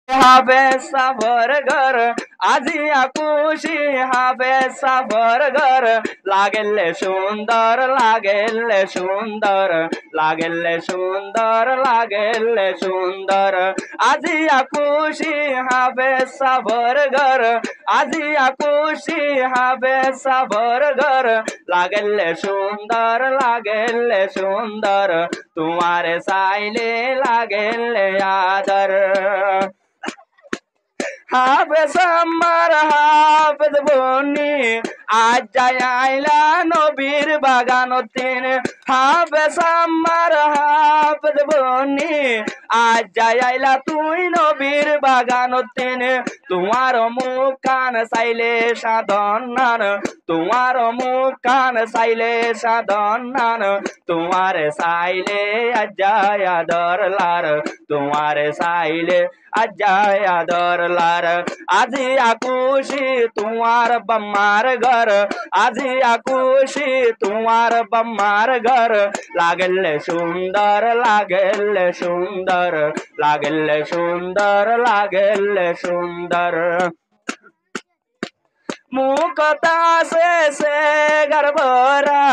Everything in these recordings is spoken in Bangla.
হবে সাফর ঘর আজিয়া খুশি হবে সাফর ঘর লাগেলে সুন্দর লাগেলে সুন্দর লাগেলে সুন্দর লাগেলে সুন্দর আজিয়া খুশি হবে সাফর ঘর আজিয়া খুশি হবে সাফর ঘর লাগেলে সুন্দর তোমারে চাইলে লাগেলে আদর হাফেজ আমার হাফেজ বনি আজ যাই আইলা নবীর বাগানতিন হাফেজ আমার হাফেজ বনি আজ যাই আইলা তুই নবীর বাগানতিন তোমার মুখ কান চাইলে সাধনান তোমার মুখ কান চাইলে সাধনান তোমার চাইলে আজ যাই আদর লার তোমার চাইলে আজায় আদর লার আজি আকুশি তোমার বম্মার ঘর আজি আকুশি তোমার বম্মার ঘর লাগলে সুন্দর লাগলে সুন্দর লাগলে সুন্দর লাগলে সুন্দর মুখতা সে গর্বরা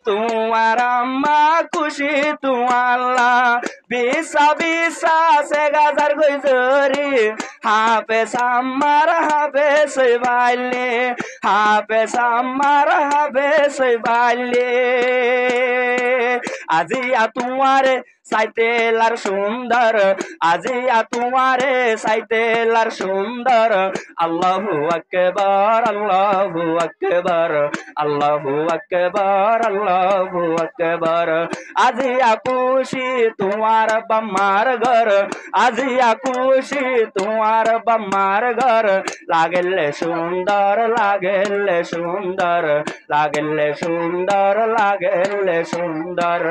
তোমার আম্মা খুশি তোমাল্লা বিশা বিশা সে গাজার গইজরি হাফে সাম্মার হাফে সইবালে হাফে সাম্মার হাফে সইবালে আজিয়া তোমারে সাইতেলার সুন্দর আজিয়া তোমারে সাইতেলার সুন্দর আল্লাহু আকবার আল্লাহু আকবার আল্লাহু আকবার আল্লাহু আকবার আজিয়া খুশি তোমার বম্মার ঘর আজিয়া খুশি তোমার বম্মার ঘর লাগলে সুন্দর লাগলে সুন্দর লাগলে সুন্দর লাগলে সুন্দর